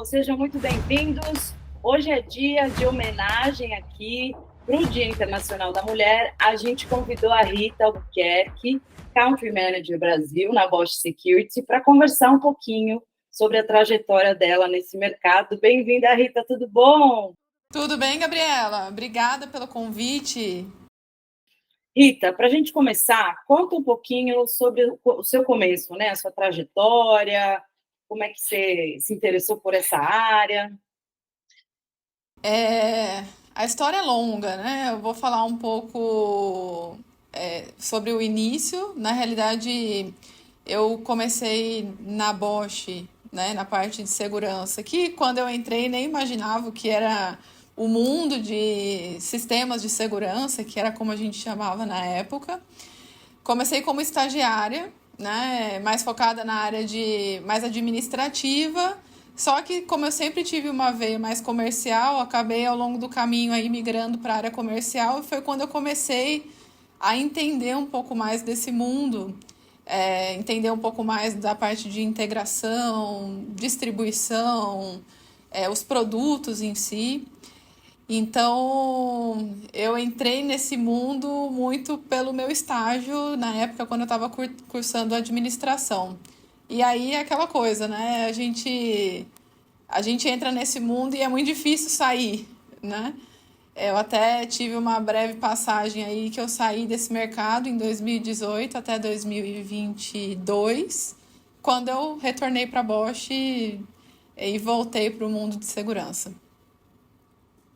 Sejam muito bem-vindos. Hoje é dia de homenagem aqui para o Dia Internacional da Mulher. A gente convidou a Rita Albuquerque, Country Manager Brasil na Bosch Security, para conversar um pouquinho sobre a trajetória dela nesse mercado. Bem-vinda, Rita, tudo bom? Tudo bem, Gabriela? Obrigada pelo convite. Rita, para a gente começar, conta um pouquinho sobre o seu começo, né? A sua trajetória, como é que você se interessou por essa área? A história é longa, né? Eu vou falar um pouco sobre o início. Na realidade, eu comecei na Bosch, né, na parte de segurança, que quando eu entrei nem imaginava o que era o mundo de sistemas de segurança, que era como a gente chamava na época. Comecei como estagiária, né, mais focada na área de mais administrativa. Só que como eu sempre tive uma veia mais comercial, acabei ao longo do caminho aí migrando para a área comercial e foi quando eu comecei a entender um pouco mais desse mundo, entender um pouco mais da parte de integração, distribuição, os produtos em si. Então, eu entrei nesse mundo muito pelo meu estágio, na época quando eu estava cursando administração. E aí é aquela coisa, né? A gente entra nesse mundo e é muito difícil sair, né? Eu até tive uma breve passagem aí que eu saí desse mercado em 2018 até 2022, quando eu retornei para a Bosch e voltei para o mundo de segurança.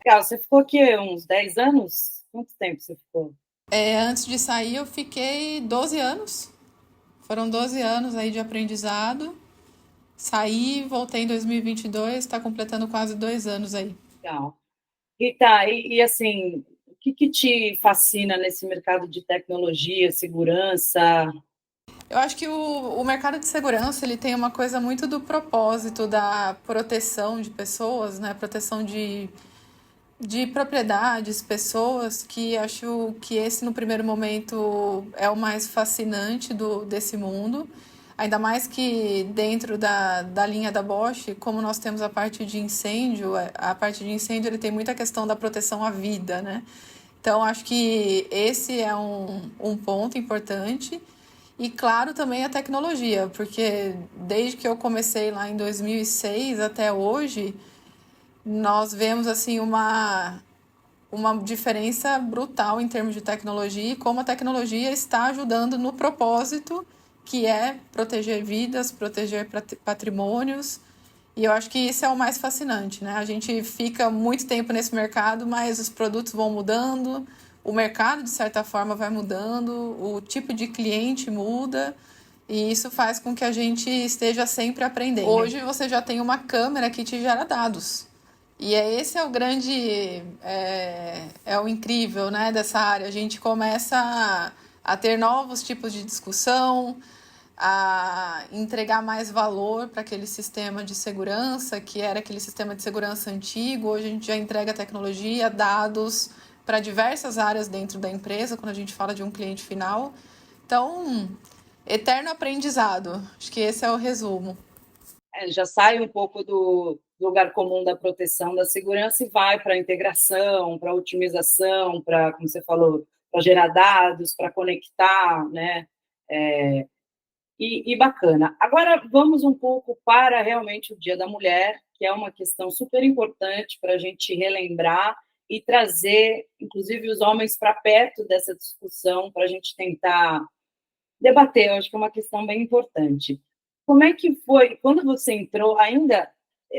Legal, você ficou aqui uns 10 anos? Quanto tempo você ficou? Antes de sair, eu fiquei 12 anos. Foram 12 anos aí de aprendizado. Saí, voltei em 2022, está completando quase 2 anos aí. Legal. Rita, assim, o que te fascina nesse mercado de tecnologia, segurança? Eu acho que o mercado de segurança ele tem uma coisa muito do propósito da proteção de pessoas, né? Proteção de propriedades, pessoas, que acho que esse no primeiro momento é o mais fascinante desse mundo. Ainda mais que dentro da linha da Bosch, como nós temos a parte de incêndio, a parte de incêndio ele tem muita questão da proteção à vida, né? Então, acho que esse é um ponto importante. E, claro, também a tecnologia, porque desde que eu comecei lá em 2006 até hoje, nós vemos assim uma diferença brutal em termos de tecnologia e como a tecnologia está ajudando no propósito que é proteger vidas, proteger patrimônios. E eu acho que isso é o mais fascinante, né? A gente fica muito tempo nesse mercado, mas os produtos vão mudando, o mercado, de certa forma, vai mudando, o tipo de cliente muda, e isso faz com que a gente esteja sempre aprendendo. Hoje você já tem uma câmera que te gera dados. E esse é o grande, é o incrível, né, dessa área. A gente começa a ter novos tipos de discussão, a entregar mais valor para aquele sistema de segurança, que era aquele sistema de segurança antigo. Hoje a gente já entrega tecnologia, dados para diversas áreas dentro da empresa, quando a gente fala de um cliente final. Então, eterno aprendizado. Acho que esse é o resumo. Já sai um pouco do lugar comum da proteção, da segurança e vai para a integração, para a otimização, para, como você falou, para gerar dados, para conectar, né? É, bacana. Agora vamos um pouco para realmente o Dia da Mulher, que é uma questão super importante para a gente relembrar e trazer, inclusive, os homens para perto dessa discussão, para a gente tentar debater. Eu acho que é uma questão bem importante. Como é que foi, quando você entrou, ainda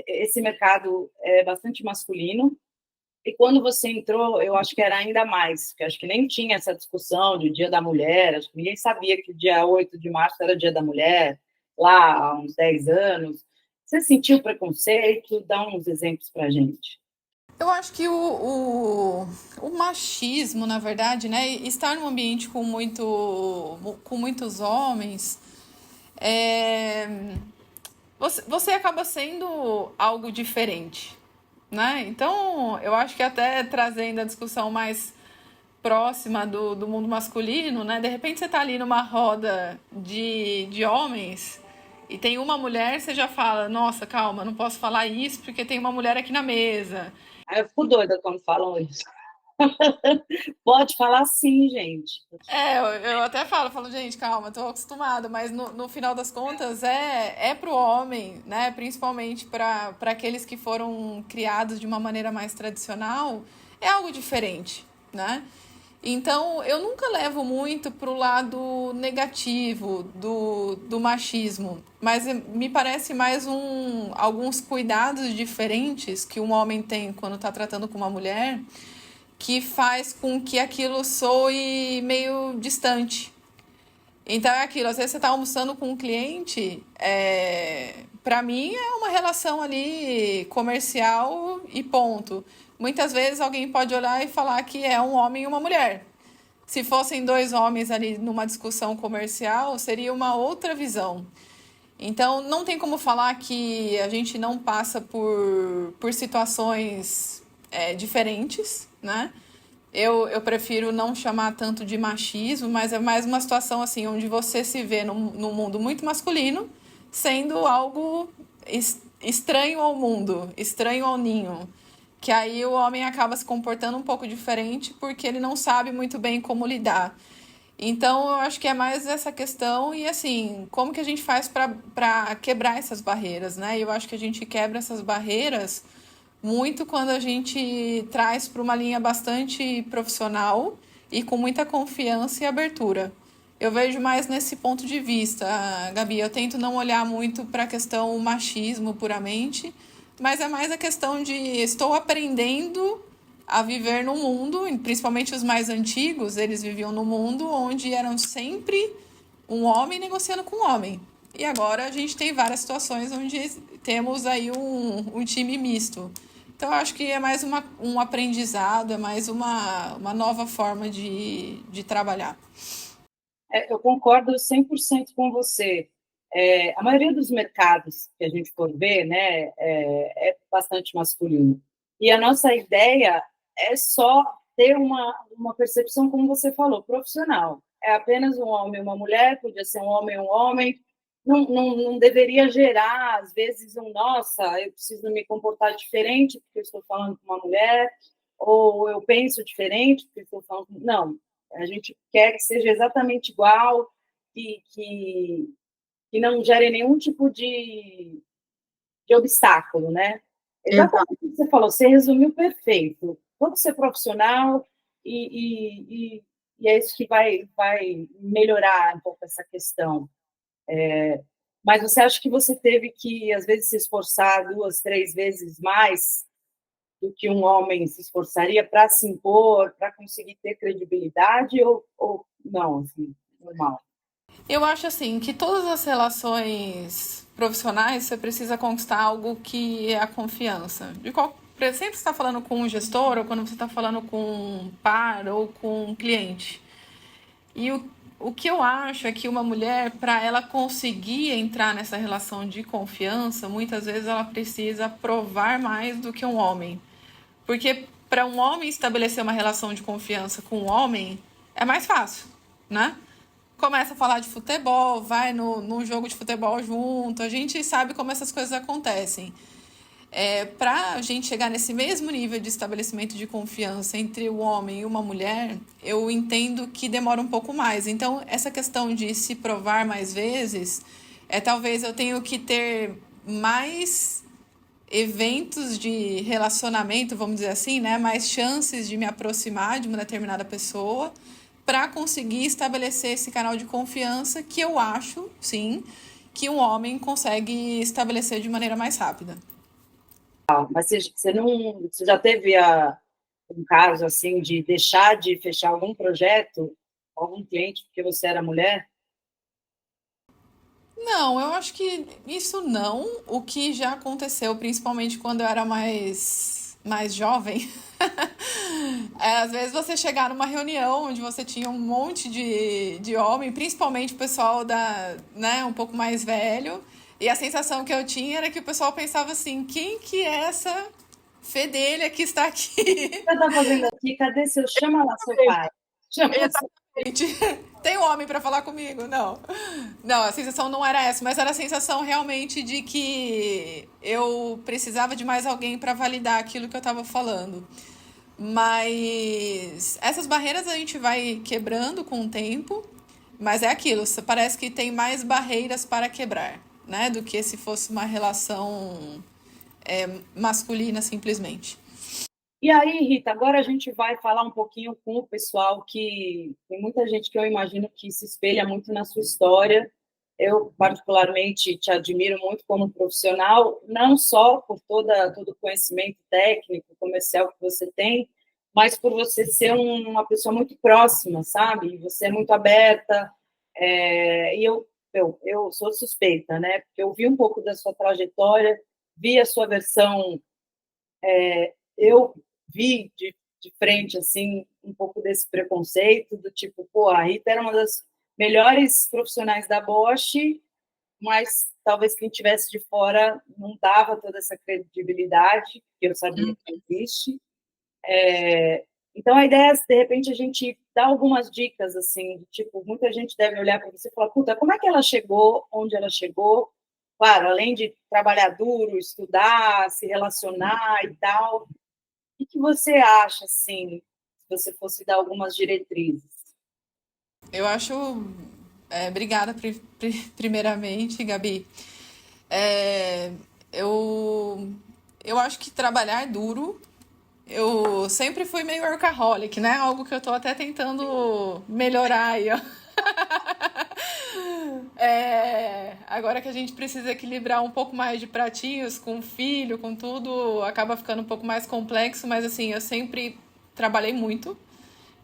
esse mercado é bastante masculino, e quando você entrou, eu acho que era ainda mais, porque acho que nem tinha essa discussão de Dia da Mulher, acho que ninguém sabia que o dia 8 de março era Dia da Mulher, lá há uns 10 anos. Você sentiu preconceito? Dá uns exemplos para a gente. Eu acho que o machismo, na verdade, né, estar num ambiente com muitos homens, é, você acaba sendo algo diferente, né? Então, eu acho que até trazendo a discussão mais próxima do mundo masculino, né? De repente você tá ali numa roda de homens e tem uma mulher, você já fala, nossa, calma, não posso falar isso porque tem uma mulher aqui na mesa. Aí eu fico doida quando falam isso. Pode falar sim, gente. Eu até falo, gente, calma, tô acostumada, mas no final das contas é pro homem, né? Principalmente para aqueles que foram criados de uma maneira mais tradicional, é algo diferente, né? Então, eu nunca levo muito pro lado negativo do machismo, mas me parece mais alguns cuidados diferentes que um homem tem quando está tratando com uma mulher que faz com que aquilo soe meio distante. Então é aquilo, às vezes você está almoçando com um cliente, para mim é uma relação ali comercial e ponto. Muitas vezes alguém pode olhar e falar que é um homem e uma mulher. Se fossem dois homens ali numa discussão comercial, seria uma outra visão. Então, não tem como falar que a gente não passa por situações diferentes, né? Eu prefiro não chamar tanto de machismo, mas é mais uma situação assim, onde você se vê num mundo muito masculino, sendo algo estranho ao mundo, estranho ao ninho. Que aí o homem acaba se comportando um pouco diferente porque ele não sabe muito bem como lidar. Então, eu acho que é mais essa questão e, assim, como que a gente faz para quebrar essas barreiras, né? Eu acho que a gente quebra essas barreiras muito quando a gente traz para uma linha bastante profissional e com muita confiança e abertura. Eu vejo mais nesse ponto de vista, Gabi. Eu tento não olhar muito para a questão machismo puramente, mas é mais a questão de estou aprendendo a viver num mundo, principalmente os mais antigos, eles viviam num mundo onde eram sempre um homem negociando com um homem. E agora a gente tem várias situações onde temos aí um time misto. Então, eu acho que é mais um aprendizado, é mais uma nova forma de trabalhar. Eu concordo 100% com você. A maioria dos mercados que a gente for ver, né, é bastante masculino. E a nossa ideia é só ter uma percepção, como você falou, profissional. É apenas um homem e uma mulher, podia ser um homem e um homem. Não deveria gerar, às vezes, nossa, eu preciso me comportar diferente porque eu estou falando com uma mulher, ou eu penso diferente porque eu estou falando com... Não, a gente quer que seja exatamente igual, que não gere nenhum tipo de obstáculo, né? Exatamente o que você falou, você resumiu perfeito. Vamos ser profissional e é isso que vai melhorar um pouco essa questão. Mas você acha que você teve que, às vezes, se esforçar 2, 3 vezes mais do que um homem se esforçaria para se impor, para conseguir ter credibilidade, ou não, assim, normal? Eu acho assim que todas as relações profissionais você precisa conquistar algo que é a confiança. Sempre você está falando com um gestor, ou quando você está falando com um par ou com um cliente. E o que eu acho é que uma mulher, para ela conseguir entrar nessa relação de confiança, muitas vezes ela precisa provar mais do que um homem. Porque para um homem estabelecer uma relação de confiança com um homem é mais fácil, né? Começa a falar de futebol, vai num jogo de futebol junto, a gente sabe como essas coisas acontecem. Para a gente chegar nesse mesmo nível de estabelecimento de confiança entre o homem e uma mulher, eu entendo que demora um pouco mais. Então, essa questão de se provar mais vezes, talvez eu tenha que ter mais eventos de relacionamento, vamos dizer assim, né? Mais chances de me aproximar de uma determinada pessoa para conseguir estabelecer esse canal de confiança que eu acho, sim, que um homem consegue estabelecer de maneira mais rápida. Mas você já teve um caso assim de deixar de fechar algum projeto, algum cliente, porque você era mulher? Não, eu acho que isso não. O que já aconteceu, principalmente quando eu era mais jovem, às vezes você chegar numa reunião onde você tinha um monte de homem, principalmente o pessoal né, um pouco mais velho, e a sensação que eu tinha era que o pessoal pensava assim, quem que é essa fedelha que está aqui? O que você está fazendo aqui? Cadê seu... Chama lá seu pai. Chama seu... Gente, tem um homem para falar comigo? Não. Não, a sensação não era essa, mas era a sensação realmente de que eu precisava de mais alguém para validar aquilo que eu estava falando. Mas essas barreiras a gente vai quebrando com o tempo, mas é aquilo, parece que tem mais barreiras para quebrar, né? Do que se fosse uma relação masculina simplesmente. E aí, Rita, agora a gente vai falar um pouquinho com o pessoal que tem muita gente que eu imagino que se espelha muito na sua história. Eu, particularmente, te admiro muito como profissional, não só por todo o conhecimento técnico, comercial que você tem, mas por você ser uma pessoa muito próxima, sabe? Você é muito aberta. E eu sou suspeita, né? Porque eu vi um pouco da sua trajetória, vi a sua versão. Eu vi de frente, assim, um pouco desse preconceito, do tipo, pô, a Rita era uma das melhores profissionais da Bosch, mas talvez quem tivesse de fora não dava toda essa credibilidade, que eu sabia que existe. Então, a ideia é, de repente, a gente dar algumas dicas, assim, tipo, muita gente deve olhar para você e falar, puta, como é que ela chegou onde ela chegou? Claro, além de trabalhar duro, estudar, se relacionar e tal, o que você acha, assim, se você fosse dar algumas diretrizes? Eu acho. Obrigada, primeiramente, Gabi. É, eu, eu acho que trabalhar é duro. Eu sempre fui meio workaholic, né? Algo que eu tô até tentando melhorar aí, ó. Agora que a gente precisa equilibrar um pouco mais de pratinhos com o filho, com tudo, acaba ficando um pouco mais complexo, mas assim, eu sempre trabalhei muito.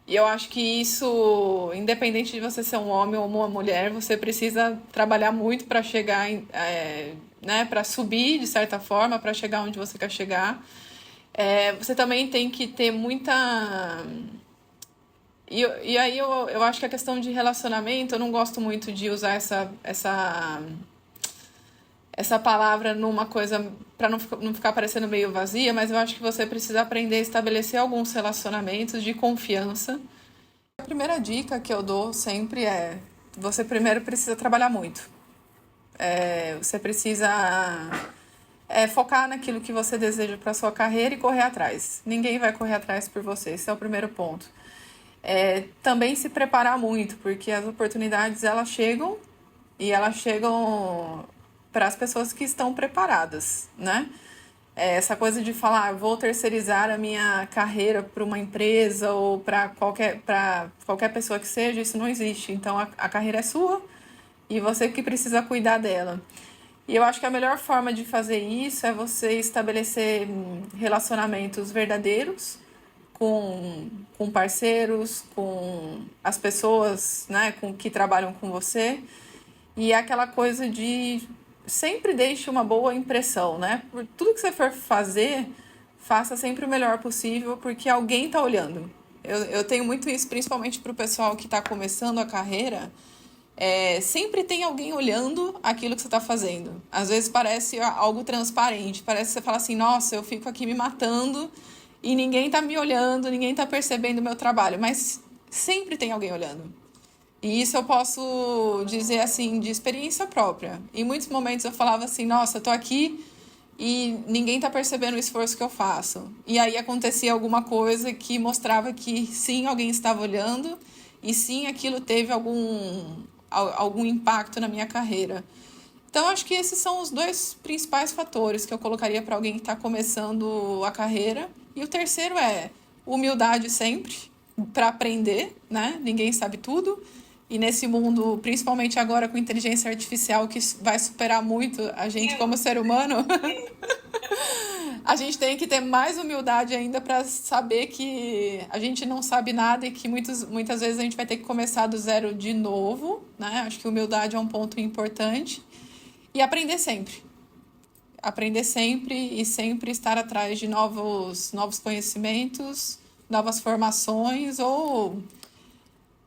E eu acho que isso, independente de você ser um homem ou uma mulher, você precisa trabalhar muito para chegar, né, para subir de certa forma, para chegar onde você quer chegar. Você também tem que ter muita. E aí eu acho que a questão de relacionamento, eu não gosto muito de usar essa palavra numa coisa para não ficar parecendo meio vazia, mas eu acho que você precisa aprender a estabelecer alguns relacionamentos de confiança. A primeira dica que eu dou sempre é: você primeiro precisa trabalhar muito. Você precisa focar naquilo que você deseja para sua carreira e correr atrás. Ninguém vai correr atrás por você, esse é o primeiro ponto. Também se preparar muito, porque as oportunidades elas chegam para as pessoas que estão preparadas, né? Essa coisa de falar, vou terceirizar a minha carreira para uma empresa ou para qualquer pessoa que seja, isso não existe. Então a carreira é sua e você que precisa cuidar dela. E eu acho que a melhor forma de fazer isso é você estabelecer relacionamentos verdadeiros com parceiros, com as pessoas, né, com que trabalham com você. E é aquela coisa de sempre deixe uma boa impressão, né? Por tudo que você for fazer, faça sempre o melhor possível, porque alguém está olhando. Eu tenho muito isso, principalmente para o pessoal que está começando a carreira. Sempre tem alguém olhando aquilo que você está fazendo. Às vezes parece algo transparente, parece que você fala assim, nossa, eu fico aqui me matando e ninguém está me olhando, ninguém está percebendo o meu trabalho, mas sempre tem alguém olhando. E isso eu posso dizer assim, de experiência própria. Em muitos momentos eu falava assim, nossa, eu tô aqui e ninguém tá percebendo o esforço que eu faço. E aí acontecia alguma coisa que mostrava que sim, alguém estava olhando e sim, aquilo teve algum impacto na minha carreira. Então, acho que esses são os dois principais fatores que eu colocaria para alguém que está começando a carreira. E o terceiro é humildade sempre, para aprender, né? Ninguém sabe tudo. E nesse mundo, principalmente agora com inteligência artificial, que vai superar muito a gente como ser humano, a gente tem que ter mais humildade ainda para saber que a gente não sabe nada e que muitas vezes a gente vai ter que começar do zero de novo, né? Acho que humildade é um ponto importante. E aprender sempre. Aprender sempre e sempre estar atrás de novos conhecimentos, novas formações ou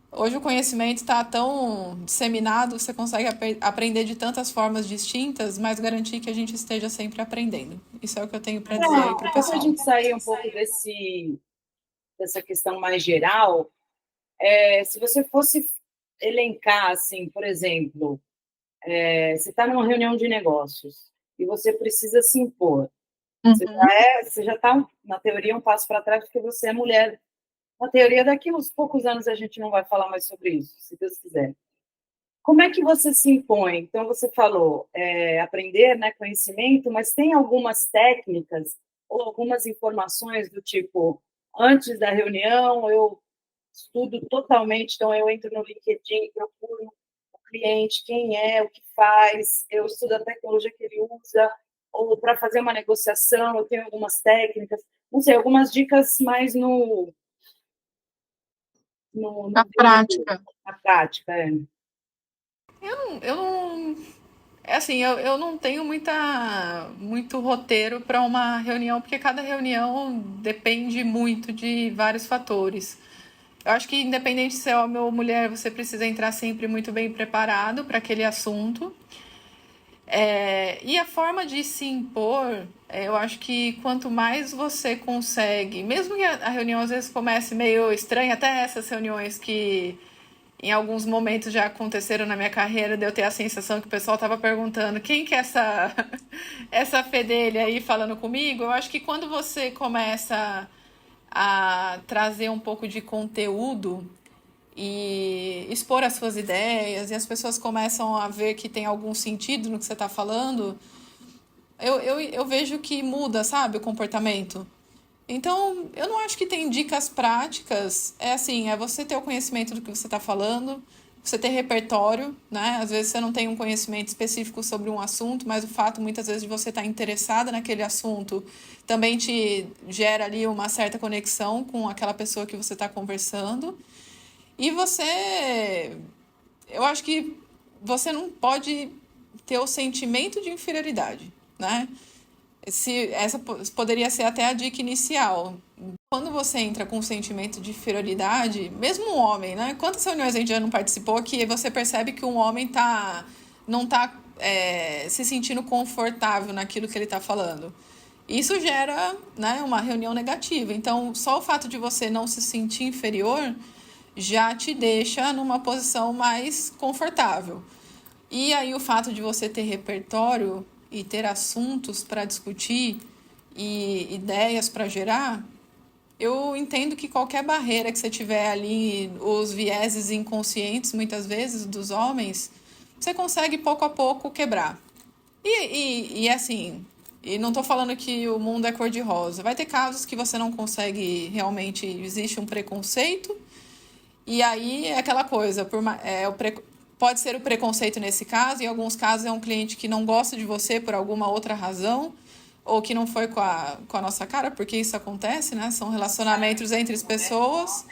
hoje o conhecimento está tão disseminado, você consegue aprender de tantas formas distintas, mas garantir que a gente esteja sempre aprendendo. Isso é o que eu tenho para dizer aí para o Para a pessoal. gente sair um pouco dessa questão mais geral, Se você fosse elencar, assim, por exemplo, você está numa reunião de negócios e você precisa se impor. Uhum. Você já está, na teoria, um passo para trás, porque você é mulher. Na teoria, daqui a uns poucos anos a gente não vai falar mais sobre isso, se Deus quiser. Como é que você se impõe? Então, você falou aprender, né, conhecimento, mas tem algumas técnicas ou algumas informações do tipo, antes da reunião, eu estudo totalmente, então eu entro no LinkedIn, procuro o cliente, quem é, o que faz, eu estudo a tecnologia que ele usa, ou para fazer uma negociação, eu tenho algumas técnicas, não sei, algumas dicas mais no Na dia a dia, prática. na prática. Eu não. É assim, eu não tenho muito roteiro para uma reunião, porque cada reunião depende muito de vários fatores. Eu acho que, independente se é homem ou mulher, você precisa entrar sempre muito bem preparado para aquele assunto. E a forma de se impor, eu acho que quanto mais você consegue, mesmo que a reunião às vezes comece meio estranha, até essas reuniões que em alguns momentos já aconteceram na minha carreira, de eu ter a sensação que o pessoal estava perguntando quem que é essa, essa fedelha aí falando comigo. Eu acho que quando você começa a trazer um pouco de conteúdo e expor as suas ideias, e as pessoas começam a ver que tem algum sentido no que você está falando, eu vejo que muda, sabe, o comportamento. Então, eu não acho que tem dicas práticas. É assim, é você ter o conhecimento do que você está falando, você ter repertório, né? Às vezes você não tem um conhecimento específico sobre um assunto, mas o fato, muitas vezes, de você estar interessada naquele assunto também te gera ali uma certa conexão com aquela pessoa que você está conversando. E você. Eu acho que você não pode ter o sentimento de inferioridade, né? Essa poderia ser até a dica inicial. Quando você entra com um sentimento de inferioridade, mesmo um homem, né? Quantas reuniões a gente já não participou que você percebe que um homem não tá se sentindo confortável naquilo que ele está falando? Isso gera, né, uma reunião negativa. Então, só o fato de você não se sentir inferior já te deixa numa posição mais confortável. E aí o fato de você ter repertório e ter assuntos para discutir e ideias para gerar, eu entendo que qualquer barreira que você tiver ali, os vieses inconscientes, muitas vezes, dos homens, você consegue pouco a pouco quebrar. E assim, e não estou falando que o mundo é cor-de-rosa. Vai ter casos que você não consegue realmente, existe um preconceito, e aí é aquela coisa, pode ser o preconceito nesse caso, em alguns casos é um cliente que não gosta de você por alguma outra razão, ou que não foi com a nossa cara, porque isso acontece, né? São relacionamentos entre as pessoas.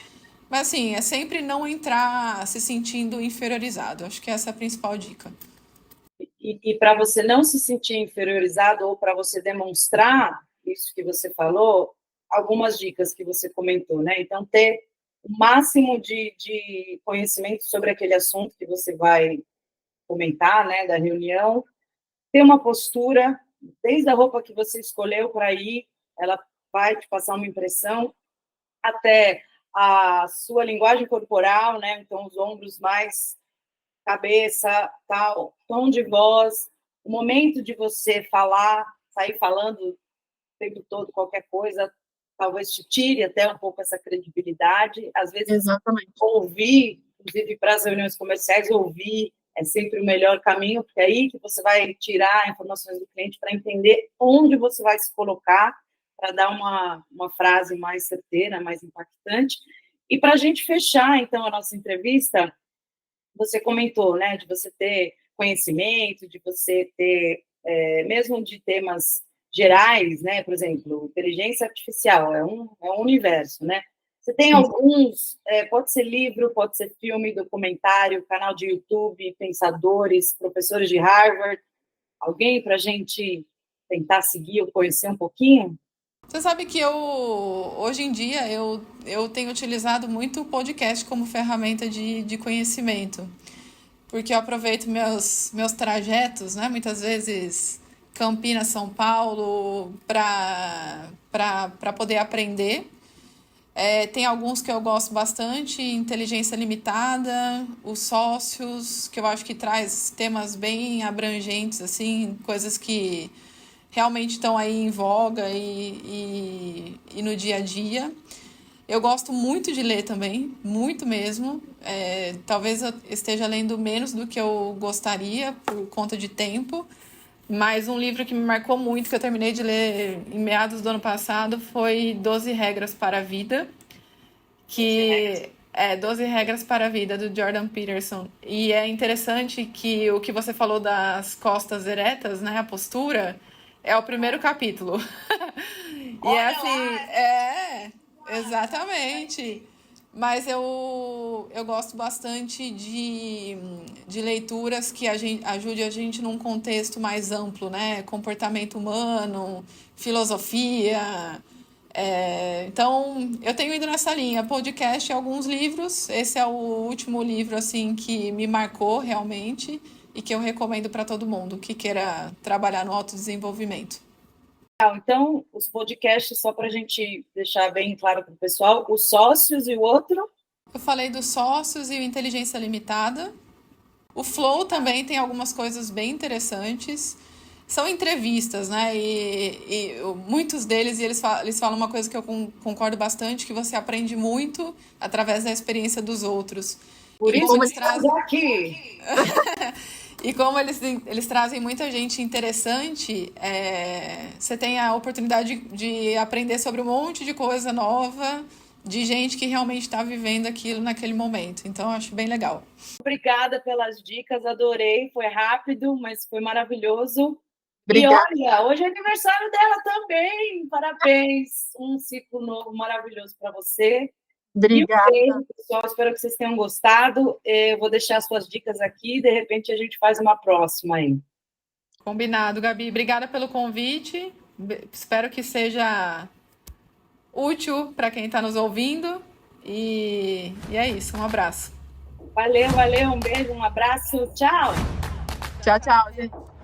Mas assim, é sempre não entrar se sentindo inferiorizado. Acho que essa é a principal dica. E para você não se sentir inferiorizado ou para você demonstrar isso que você falou, algumas dicas que você comentou, né? Então, ter o máximo de conhecimento sobre aquele assunto que você vai comentar, né, da reunião, ter uma postura, desde a roupa que você escolheu para ir, ela vai te passar uma impressão, até a sua linguagem corporal, né? Então, os ombros mais cabeça, tal, tom de voz, o momento de você falar, sair falando o tempo todo qualquer coisa, talvez te tire até um pouco essa credibilidade. Às vezes, Exatamente. ouvir, inclusive para as reuniões comerciais, ouvir é sempre o melhor caminho, porque é aí que você vai tirar informações do cliente para entender onde você vai se colocar, para dar uma frase mais certeira, mais impactante. E para a gente fechar, então, a nossa entrevista, você comentou, né, de você ter conhecimento, de você ter, mesmo de temas gerais, né, por exemplo, inteligência artificial, é um universo, né? Você tem Sim. alguns, pode ser livro, pode ser filme, documentário, canal de YouTube, pensadores, professores de Harvard, alguém para a gente tentar seguir ou conhecer um pouquinho? Você sabe que hoje em dia, eu tenho utilizado muito o podcast como ferramenta de conhecimento, porque eu aproveito meus trajetos, né? Muitas vezes Campinas, São Paulo, para poder aprender. Tem alguns que eu gosto bastante, Inteligência Limitada, Os Sócios, que eu acho que traz temas bem abrangentes, assim, coisas que realmente estão aí em voga e no dia a dia. Eu gosto muito de ler também, muito mesmo. Talvez eu esteja lendo menos do que eu gostaria por conta de tempo, mas um livro que me marcou muito, que eu terminei de ler em meados do ano passado, foi 12 Regras para a Vida, que é 12 Regras para a Vida, do Jordan Peterson. E é interessante que o que você falou das costas eretas, né, a postura, é o primeiro capítulo. E é assim, exatamente. Mas eu gosto bastante de leituras que ajude a gente num contexto mais amplo, né? Comportamento humano, filosofia. Então, eu tenho ido nessa linha, podcast e alguns livros. Esse é o último livro assim que me marcou realmente e que eu recomendo para todo mundo que queira trabalhar no autodesenvolvimento. Então, os podcasts, só para a gente deixar bem claro para o pessoal, os sócios e o outro? Eu falei dos sócios e o Inteligência Limitada. O Flow também tem algumas coisas bem interessantes. São entrevistas, né? E muitos deles, eles falam uma coisa que eu concordo bastante, que você aprende muito através da experiência dos outros. Por E isso como eles trazem aqui. E como eles trazem muita gente interessante, você tem a oportunidade de aprender sobre um monte de coisa nova, de gente que realmente está vivendo aquilo naquele momento. Então, eu acho bem legal. Obrigada pelas dicas, adorei. Foi rápido, mas foi maravilhoso. Obrigada. E olha, hoje é aniversário dela também. Parabéns. Um ciclo novo maravilhoso para você. Obrigada. E um beijo, pessoal. Espero que vocês tenham gostado. Eu vou deixar as suas dicas aqui. De repente, a gente faz uma próxima aí. Combinado, Gabi. Obrigada pelo convite. Espero que seja útil para quem está nos ouvindo. E é isso. Um abraço. Valeu. Um beijo, um abraço. Tchau. Tchau, gente.